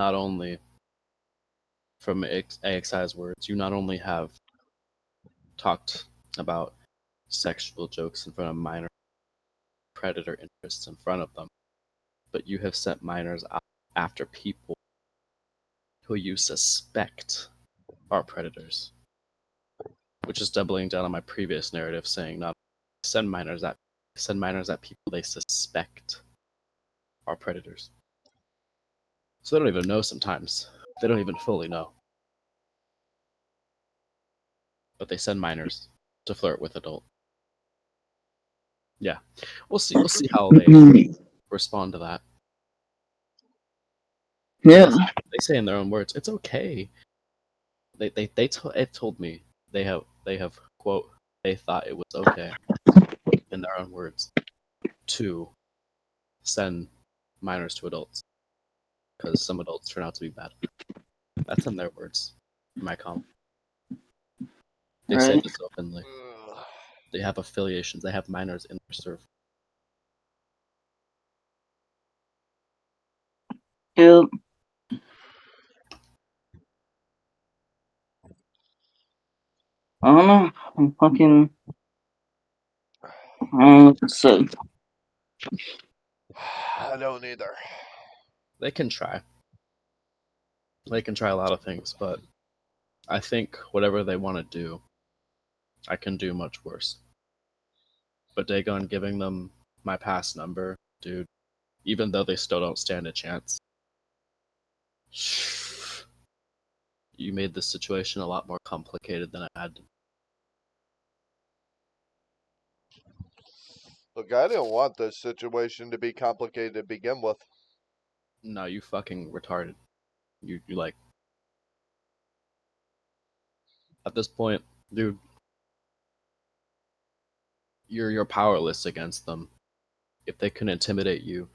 not only from AXI's words, you not only have talked about sexual jokes in front of minor predator interests in front of them, but you have sent minors out after people who you suspect are predators, which is doubling down on my previous narrative saying not send minors at people they suspect are predators. So they don't even know sometimes. They don't even fully know. But they send minors to flirt with adults. Yeah. We'll see how they respond to that. Yeah. They say in their own words, it's okay. It told me they have quote, they thought it was okay in their own words to send minors to adults because some adults turn out to be bad. That's in their words. My comment. They say Right. this openly. They have affiliations. They have minors in their server. Yep. I don't know. I'm fucking. I don't know what to say. I don't either. They can try. They can try a lot of things, but I think whatever they want to do, I can do much worse. But Dagon giving them my pass number, dude, even though they still don't stand a chance, you made this situation a lot more complicated than I had. Look, I didn't want this situation to be complicated to begin with. No, you fucking retarded. You like. At this point, dude, you're powerless against them. If they can intimidate you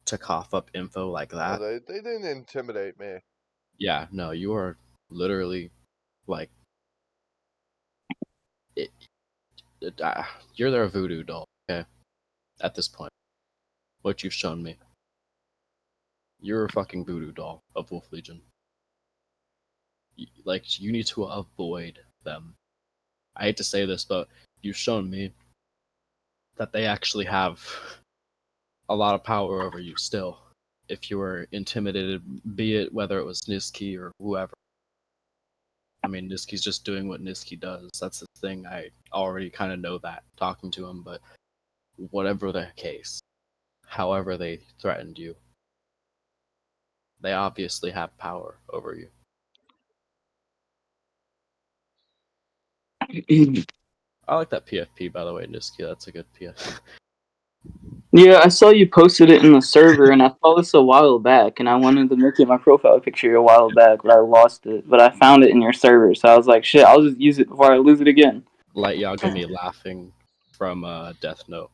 to cough up info like that, No, they didn't intimidate me. yeah, no, you are literally like you're their voodoo doll. Okay, at this point, what you've shown me, you're a fucking voodoo doll of Wolf Legion. Like you need to avoid them. I hate to say this, but you've shown me that they actually have a lot of power over you still. If you were intimidated, be it whether it was Niski or whoever. I mean, Niski's just doing what Niski does. That's the thing. I already kind of know that talking to him, but whatever the case, however they threatened you, they obviously have power over you. I like that PFP, by the way, Niski. That's a good PFP. Yeah, I saw you posted it in the server, and I saw this a while back, and I wanted to make it my profile picture a while back, but I lost it. But I found it in your server, so I was like, shit, I'll just use it before I lose it again. Light Yagami laughing from Death Note.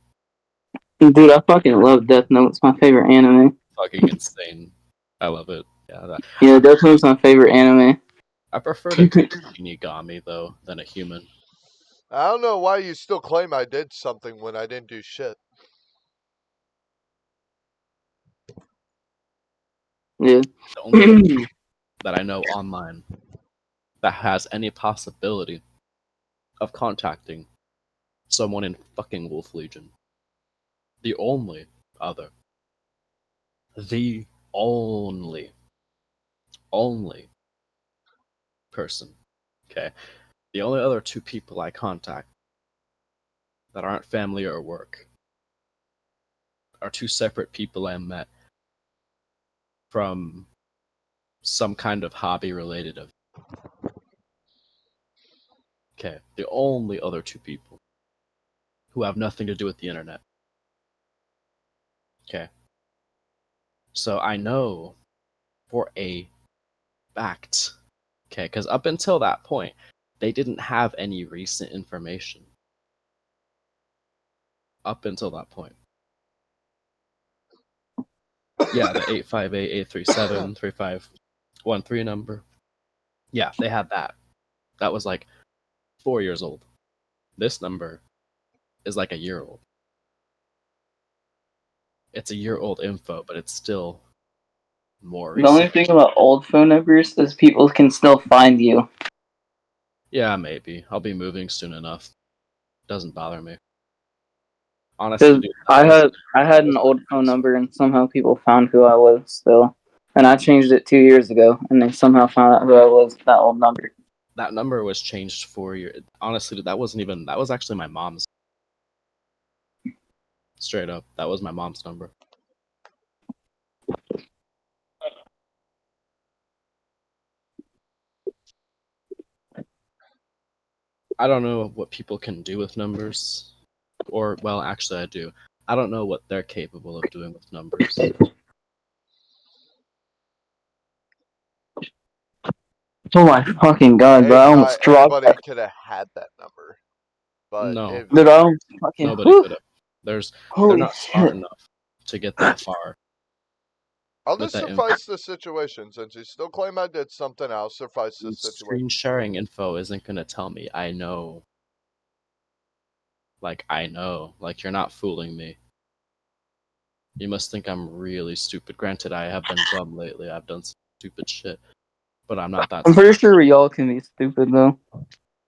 Dude, I fucking love Death Note. It's my favorite anime. Fucking insane. I love it. Yeah, Death Note's my favorite anime. I prefer to take Shinigami, though, than a human. I don't know why you still claim I did something when I didn't do shit. Yeah. The only that I know online that has any possibility of contacting someone in fucking Wolf Legion. The only other. The only person. Okay. The only other two people I contact that aren't family or work are two separate people I met from some kind of hobby related of. Okay. The only other two people who have nothing to do with the internet. Okay. So I know for a fact, okay, because up until that point, they didn't have any recent information. Up until that point. Yeah, the 858-837-3513 number. Yeah, they had that. That was like 4 years old. This number is like a year old. It's a year old info, but it's still more The only recently. thing about old phone numbers is people can still find you. Yeah, maybe. I'll be moving soon enough. Doesn't bother me. Honestly, Because dude, I had an old phone number and somehow people found who I was still. And I changed it 2 years ago and they somehow found out who I was with that old number. that number was changed 4 years. Honestly, dude, that was actually my mom's. Straight up, that was my mom's number. I don't know what people can do with numbers. Or, well, actually, I do. I don't know what they're capable of doing with numbers. Oh my fucking god, bro! I almost dropped Everybody could have had that number, but No, if Dude, I almost fucking. nobody could have. They're Holy not smart shit. enough to get that far I'll with just that info. suffice the situation, since you still claim I did something, I'll suffice the situation. Screen sharing info isn't gonna tell me. I know. I know. You're not fooling me. You must think I'm really stupid. Granted, I have been dumb lately. I've done some stupid shit, but I'm not that. I'm pretty sure we all can be stupid though.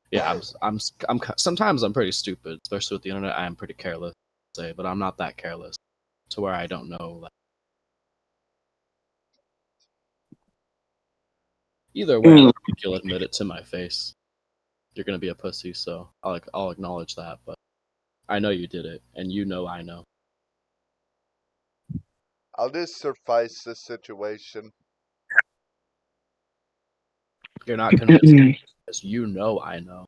Yeah, sometimes I'm pretty stupid, especially with the internet. I am pretty careless, say, but I'm not that careless to where I don't know. Either way, I don't think you'll admit it to my face. You're gonna be a pussy, so I'll acknowledge that. But I know you did it, and you know I know. I'll just suffice the situation. You're not convincing because you know I know.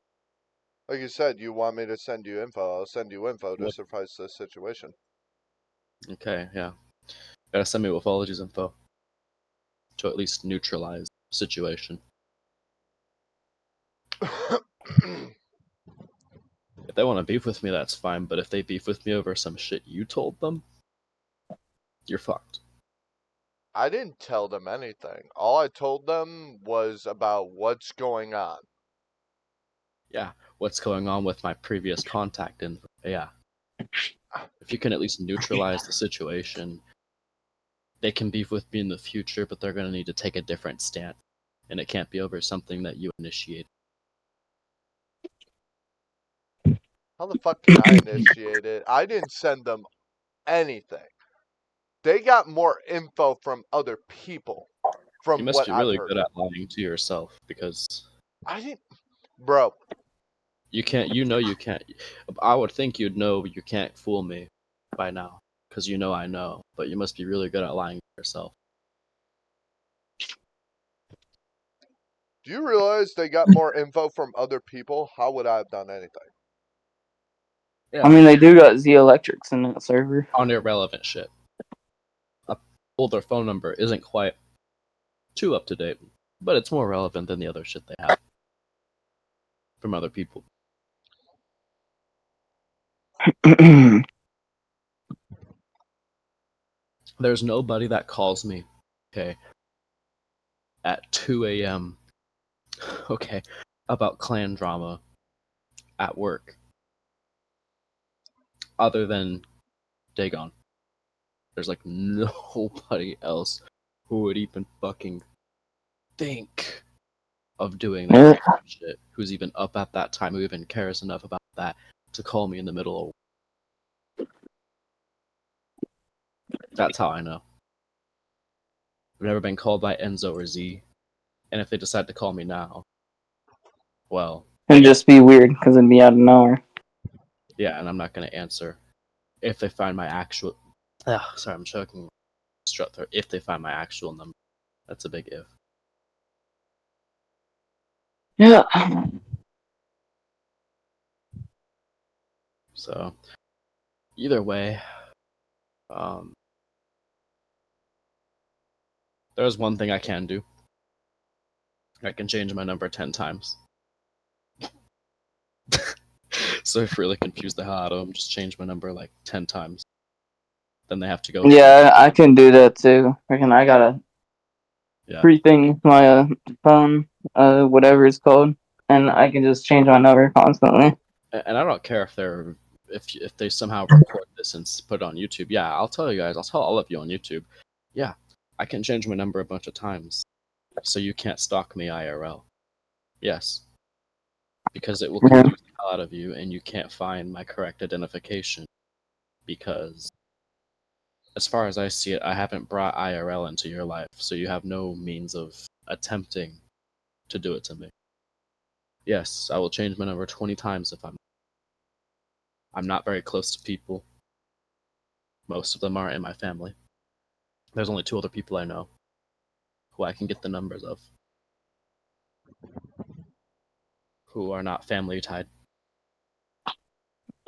Like you said, you want me to send you info. I'll send you info to What? suffice the situation. Okay, yeah. Gotta send me Wolfology's info to at least neutralize the situation. If they want to beef with me, that's fine. But if they beef with me over some shit you told them, you're fucked. I didn't tell them anything. All I told them was about what's going on. Yeah, what's going on with my previous contact info? Yeah. If you can at least neutralize the situation, they can beef with me in the future, but they're gonna need to take a different stance, and it can't be over something that you initiate. How the fuck can I initiate it? I didn't send them anything. They got more info from other people, You from must what be I've really heard. good at lying to yourself because I didn't, bro. you can't. You know you can't. I would think you'd know you can't fool me by now because you know I know. But you must be really good at lying to yourself. Do you realize they got more info from other people? How would I have done anything? Yeah. I mean, they do got Z Electrics in that server. On irrelevant shit. A older phone number isn't quite too up to date, but it's more relevant than the other shit they have from other people. There's nobody that calls me, okay, at 2 a.m. okay, about clan drama at work, other than Dagon. There's nobody else who would even fucking think of doing that kind of shit, who's even up at that time, who even cares enough about that to call me in the middle of. That's how I know. I've never been called by Enzo or Z, and if they decide to call me now, well, It'd just be weird because it'd be out of nowhere. yeah, and I'm not gonna answer if they find my actual. Sorry, I'm choking. Strut throat. If they find my actual number, that's a big if. Yeah. So, either way, there's one thing I can do. I can change my number 10 times. So if really confused the hell out of them, just change my number 10 times. Then they have to go. Yeah, I can do that too. I got a Yeah. free thing with my phone, whatever it's called, and I can just change my number constantly. And I don't care if they somehow record this and put it on YouTube. Yeah, I'll tell you guys. I'll tell all of you on YouTube. Yeah, I can change my number a bunch of times, so you can't stalk me IRL. Yes. Because it will Yeah. confuse the hell out of you, and you can't find my correct identification. Because, as far as I see it, I haven't brought IRL into your life, so you have no means of attempting to do it to me. Yes, I will change my number 20 times if I'm not very close to people. Most of them aren't in my family. There's only 2 other people I know who I can get the numbers of, who are not family tied,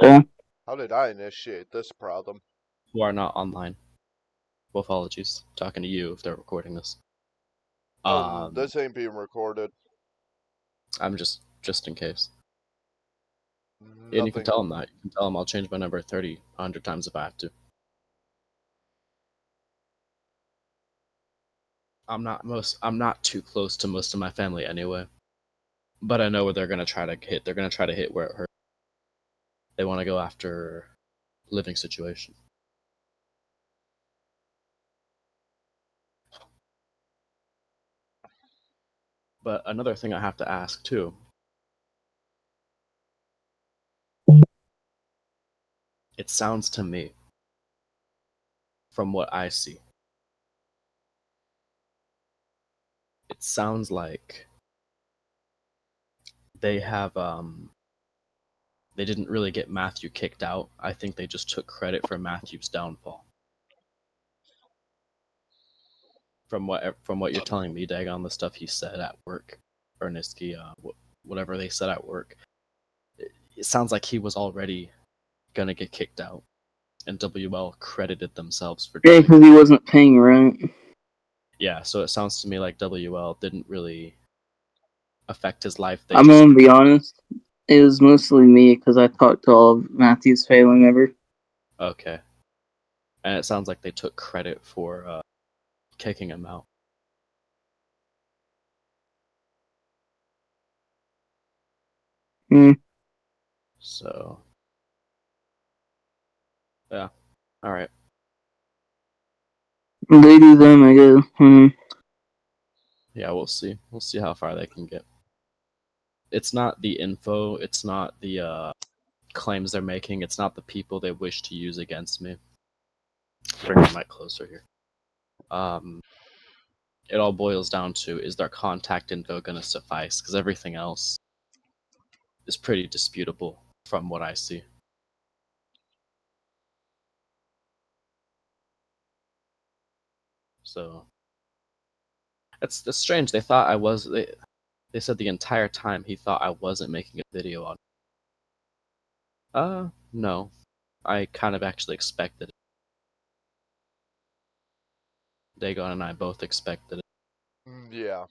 Yeah. How did I initiate this problem? who are not online. Wolfologies, talking to you if they're recording this. This ain't being recorded. I'm just in case. And you can Nothing. tell them that. You can tell them I'll change my number 30, 100 times if I have to. I'm not too close to most of my family anyway. But I know where they're gonna try to hit. They're gonna try to hit where it hurts. They want to go after living situation. But another thing I have to ask too. It sounds to me, from what I see, it sounds like they have they didn't really get Matthew kicked out. I think they just took credit for Matthew's downfall. From what you're telling me, Dagon, the stuff he said at work, or Niski, whatever they said at work, it sounds like he was already gonna get kicked out, and WL credited themselves for Yeah, doing it. because he wasn't paying rent. Yeah, so it sounds to me like WL didn't really affect his life. They I'm just gonna be honest. It was mostly me because I talked to all of Matthew's family members. okay, and it sounds like they took credit for kicking him out. Hmm. So, yeah, all right. They do them, I guess. Yeah, we'll see. We'll see how far they can get. It's not the info. It's not the claims they're making. It's not the people they wish to use against me. Bring the mic closer here. It all boils down to, is their contact info going to suffice? Because everything else is pretty disputable from what I see. So it's strange. They thought I was. They said the entire time he thought I wasn't making a video on. No, I kind of actually expected it. Dagon and I both expected it. Yeah.